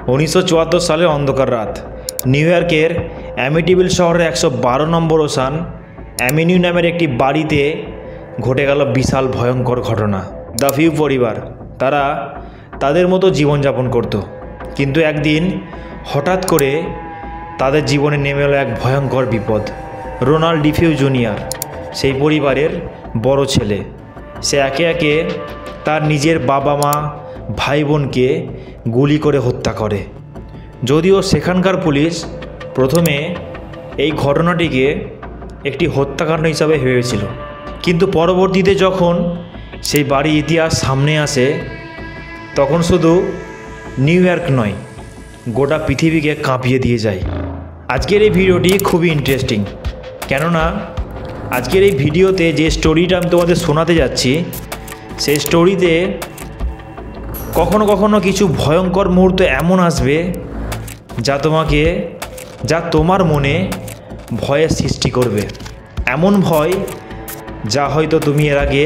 1974 সালের অন্ধকার রাত নিউ ইয়র্কের অ্যামিটিভিল শহরের 112 নম্বর ওশান অ্যামিনিউ নামের একটি বাড়িতে ঘটে গেল বিশাল ভয়ঙ্কর ঘটনা। দ্য ভিউ পরিবার তারা তাদের মতো জীবনযাপন করত, কিন্তু একদিন হঠাৎ করে তাদের জীবনে নেমে এলো এক ভয়ঙ্কর বিপদ। রোনাল্ড ডিফিউ জুনিয়র সেই পরিবারের বড় ছেলে। সে একে একে তার নিজের বাবা মা ভাই বোনকে গুলি করে হত্যা করে। যদিও সেখানকার পুলিশ প্রথমে এই ঘটনাটিকে একটি হত্যাকাণ্ড হিসাবে ভেবেছিল, কিন্তু পরবর্তীতে যখন সেই বাড়ির ইতিহাস সামনে আসে তখন শুধু নিউ ইয়র্ক নয়, গোটা পৃথিবীকে কাঁপিয়ে দিয়ে যায়। আজকের এই ভিডিওটি খুবই ইন্টারেস্টিং, কেননা আজকের এই ভিডিওতে যে স্টোরিটা আমি তোমাদের শোনাতে যাচ্ছি সেই স্টোরিতে কখনো কখনো কিছু ভয়ঙ্কর মুহূর্ত এমন আসবে যা তোমার মনে ভয়ের সৃষ্টি করবে। এমন ভয় যা হয়তো তুমি এর আগে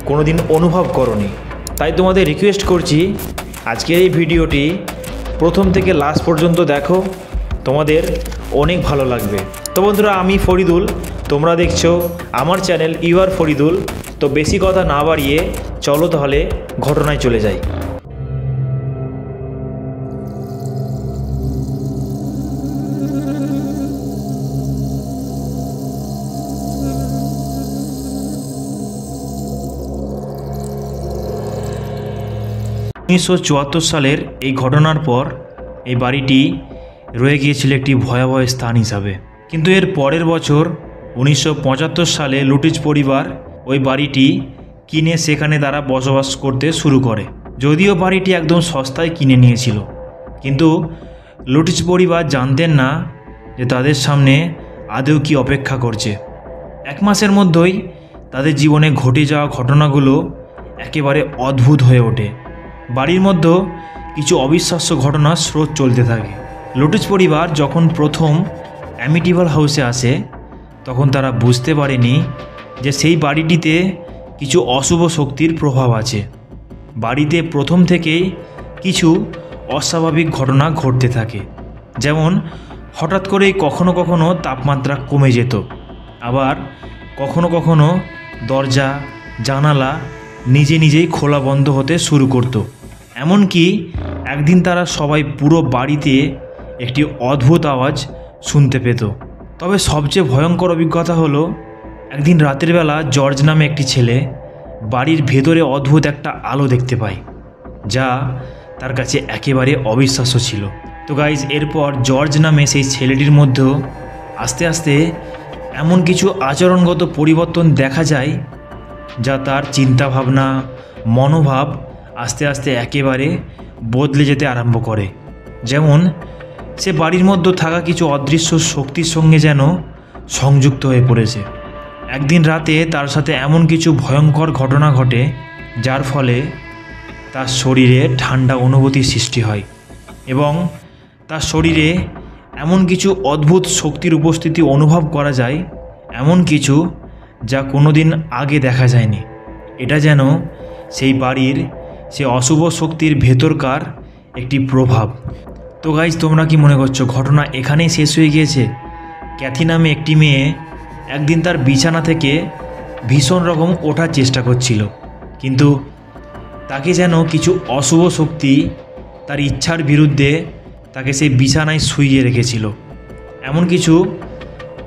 কোনোদিন অনুভব করোনি। তাই তোমাদের রিকোয়েস্ট করছি আজকের এই ভিডিওটি প্রথম থেকে লাস্ট পর্যন্ত দেখো, তোমাদের অনেক ভালো লাগবে। তো বন্ধুরা, আমি ফরিদুল, তোমরা দেখছো আমার চ্যানেল ইউআর ফরিদুল। তো বেশি কথা না বাড়িয়ে চলো তাহলে ঘটনায় চলে যাই। সালের এই ঘটনার পর এই বাড়িটি রয়ে গিয়েছিল একটি ভয়াবহ স্থান হিসাবে। কিন্তু এর পরের বছর 1975 সালে লুটিজ পরিবার ওই বাড়িটি কিনে সেখানে তারা বসবাস করতে শুরু করে। যদিও বাড়িটি একদম সস্তায় কিনে নিয়েছিল, কিন্তু লুটিজ পরিবার জানতেন না যে তাদের সামনে আদৌ কি অপেক্ষা করছে। এক মাসের মধ্যেই তাদের জীবনে ঘটে যাওয়া ঘটনাগুলো একেবারে অদ্ভুত হয়ে ওঠে। বাড়ির মধ্যে কিছু অবিশ্বাস্য ঘটনার স্রোত চলতে থাকে। লুটিজ পরিবার যখন প্রথম অ্যামিটিভিল হাউসে আসে তখন তারা বুঝতে পারেনি যে সেই বাড়িটিতে কিছু অশুভ শক্তির প্রভাব আছে। বাড়িতে প্রথম থেকেই কিছু অস্বাভাবিক ঘটনা ঘটতে থাকে, যেমন হঠাৎ করেই কখনো কখনো তাপমাত্রা কমে যেত, আবার কখনো কখনো দরজা জানালা নিজে নিজেই খোলা বন্ধ হতে শুরু করত। এমনকি একদিন তারা সবাই পুরো বাড়িতে একটি অদ্ভুত আওয়াজ শুনতে পেত। তবে সবচেয়ে ভয়ঙ্কর অভিজ্ঞতা হলো একদিন রাতের বেলা জর্জ নামে একটি ছেলে বাড়ির ভেতরে অদ্ভুত একটা আলো দেখতে পায়, যা তার কাছে একেবারে অবিশ্বাস্য ছিল। তো গাইজ, এরপর জর্জ নামে সেই ছেলেটির মধ্যেও আস্তে আস্তে এমন কিছু আচরণগত পরিবর্তন দেখা যায় যা তার চিন্তাভাবনা মনোভাব আস্তে আস্তে একেবারে বদলে যেতে আরম্ভ করে। যেমন সে বাড়ির মধ্যে থাকা কিছু অদৃশ্য শক্তির সঙ্গে যেন সংযুক্ত হয়ে পড়েছে। একদিন রাতে তার সাথে এমন কিছু ভয়ঙ্কর ঘটনা ঘটে যার ফলে তার শরীরে ঠান্ডা অনুভূতির সৃষ্টি হয় এবং তার শরীরে এমন কিছু অদ্ভুত শক্তির উপস্থিতি অনুভব করা যায়, এমন কিছু যা কোনোদিন আগে দেখা যায়নি। এটা যেন সেই বাড়ির সে অশুভ শক্তির ভেতরকার একটি প্রভাব। তো গাইজ, তোমরা কি মনে করছো ঘটনা এখানেই শেষ হয়ে গিয়েছে? ক্যাথি নামে একটি মেয়ে একদিন তার বিছানা থেকে ভীষণ রকম ওঠার চেষ্টা করছিল, কিন্তু তাকে যেন কিছু অশুভ শক্তি তার ইচ্ছার বিরুদ্ধে তাকে সেই বিছানায় শুইয়ে রেখেছিল। এমন কিছু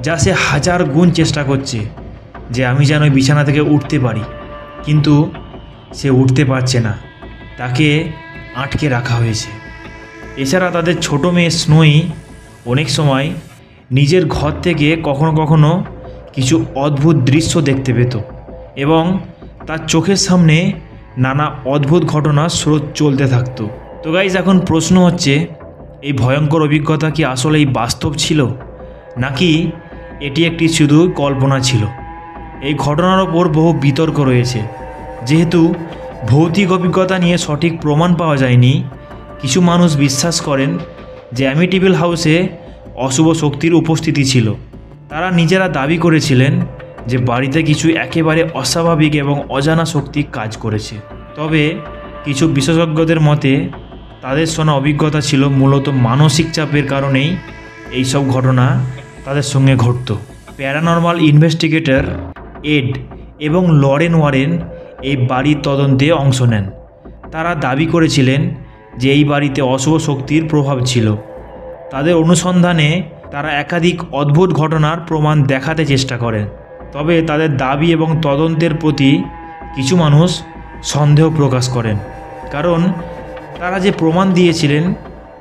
যা সে হাজার গুণ চেষ্টা করছে যে আমি যেন ওই বিছানা থেকে উঠতে পারি, কিন্তু সে উঠতে পারছে না, তাকে আটকে রাখা হয়েছে। এছাড়া তাদের ছোট মেয়ে স্নোই অনেক সময় নিজের ঘর থেকে কখনো কখনো কিছু অদ্ভুত দৃশ্য দেখতে পেত এবং তার চোখের সামনে নানা অদ্ভুত ঘটনার স্রোত চলতে থাকতো। তো গাইজ, এখন প্রশ্ন হচ্ছে এই ভয়ঙ্কর অভিজ্ঞতা কি আসলেই বাস্তব ছিল, নাকি এটি একটি শুধু কল্পনা ছিল? এই ঘটনার ওপর বহু বিতর্ক রয়েছে। যেহেতু ভৌতিক অভিজ্ঞতা নিয়ে সঠিক প্রমাণ পাওয়া যায়নি, কিছু মানুষ বিশ্বাস করেন যে অ্যামিটিভিল হাউসে অশুভ শক্তির উপস্থিতি ছিল। তারা নিজেরা দাবি করেছিলেন যে বাড়িতে কিছু একেবারে অস্বাভাবিক এবং অজানা শক্তি কাজ করেছে। তবে কিছু বিশেষজ্ঞদের মতে তাদের শোনা অভিজ্ঞতা ছিল মূলত মানসিক চাপের কারণেই এই সব ঘটনা তাদের সঙ্গে ঘটত। প্যারানর্মাল ইনভেস্টিগেটর এড এবং লরেন ওয়ারেন এই বাড়ির তদন্তে অংশ নেন। তারা দাবি করেছিলেন যে এই বাড়িতে অশুভ শক্তির প্রভাব ছিল। তাদের অনুসন্ধানে তারা একাধিক অদ্ভুত ঘটনার প্রমাণ দেখাতে চেষ্টা করেন। তবে তাদের দাবি এবং তদন্তের প্রতি কিছু মানুষ সন্দেহ প্রকাশ করেন, কারণ তারা যে প্রমাণ দিয়েছিলেন,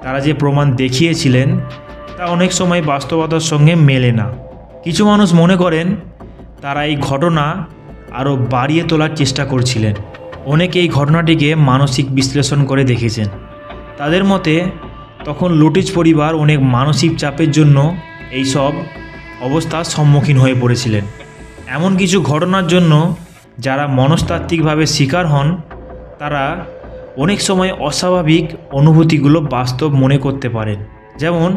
তারা যে প্রমাণ দেখিয়েছিলেন তা অনেক সময় বাস্তবতার সঙ্গে মেলে না। কিছু মানুষ মনে করেন তারা এই ঘটনা আরও বাড়িয়ে তোলার চেষ্টা করছিলেন। অনেকে এই ঘটনাটিকে মানসিক বিশ্লেষণ করে দেখেছেন। তাদের মতে তখন লুটিচ পরিবার অনেক মানসিক চাপের জন্য এই সব অবস্থার সম্মুখীন হয়ে পড়েছিলেন। এমন কিছু ঘটনার জন্য যারা মনস্তাত্ত্বিকভাবে শিকার হন তারা অনেক সময় অস্বাভাবিক অনুভূতিগুলো বাস্তব মনে করতে পারেন। যেমন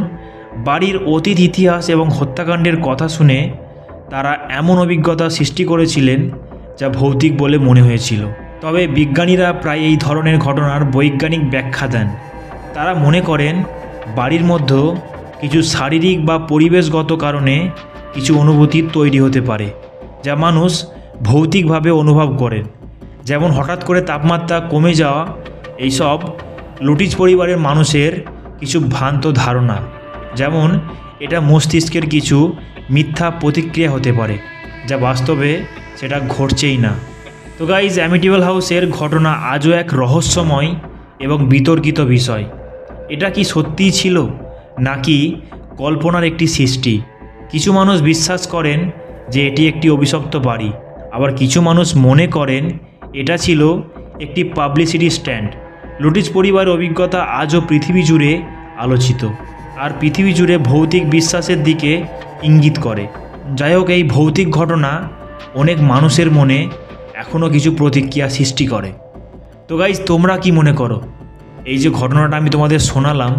বাড়ির অতীত ইতিহাস এবং হত্যাকাণ্ডের কথা শুনে তারা এমন অভিজ্ঞতা সৃষ্টি করেছিলেন যা ভৌতিক বলে মনে হয়েছিল। তবে বিজ্ঞানীরা প্রায় এই ধরনের ঘটনার বৈজ্ঞানিক ব্যাখ্যা দেন। তারা মনে করেন বাড়ির মধ্যে কিছু শারীরিক বা পরিবেশগত কারণে কিছু অনুভূতি তৈরি হতে পারে যা মানুষ ভৌতিকভাবে অনুভব করেন। যেমন হঠাৎ করে তাপমাত্রা কমে যাওয়া। এইসব লুটিচ পরিবারের মানুষের কিছু ভ্রান্ত ধারণা, যেমন এটা মস্তিষ্কের কিছু মিথ্যা প্রতিক্রিয়া হতে পারে, যা বাস্তবে সেটা ঘটছেই না। তো গাইজ, অ্যামিটিভেল হাউসের ঘটনা আজও এক রহস্যময় এবং বিতর্কিত বিষয়। এটা কি সত্যিই ছিল নাকি কল্পনার একটি সৃষ্টি? কিছু মানুষ বিশ্বাস করেন যে এটি একটি অভিশপ্ত বাড়ি, আবার কিছু মানুষ মনে করেন এটা ছিল একটি পাবলিসিটি স্ট্যান্ড। লুটিচ পরিবারের অভিজ্ঞতা আজও পৃথিবী জুড়ে আলোচিত, আর পৃথিবী জুড়ে ভৌতিক বিশ্বাসের দিকে ইঙ্গিত করে। যাই হোক, এই ভৌতিক ঘটনা অনেক মানুষের মনে এখনও কিছু প্রতিক্রিয়া সৃষ্টি করে। তো গাইজ, তোমরা কি মনে করো? এই যে ঘটনাটা আমি তোমাদের শোনালাম,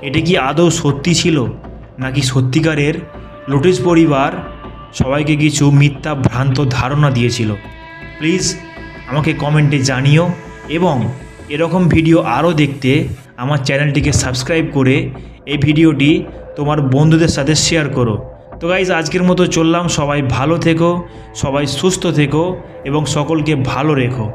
এটি কি আদৌ সত্যি ছিল নাকি সত্যিকারের লুটিচ পরিবার সবাইকে কিছু মিথ্যা ভ্রান্ত ধারণা দিয়েছিল? প্লিজ আমাকে কমেন্টে জানিও, এবং এরকম ভিডিও আরও দেখতে আমার চ্যানেলটিকে সাবস্ক্রাইব করে এই ভিডিওটি তোমার বন্ধুদের সাথে শেয়ার করো। তো গাইজ, আজকের মতো চললাম। সবাই ভালো থেকো, সবাই সুস্থ থেকো এবং সকলকে ভালো রেখো।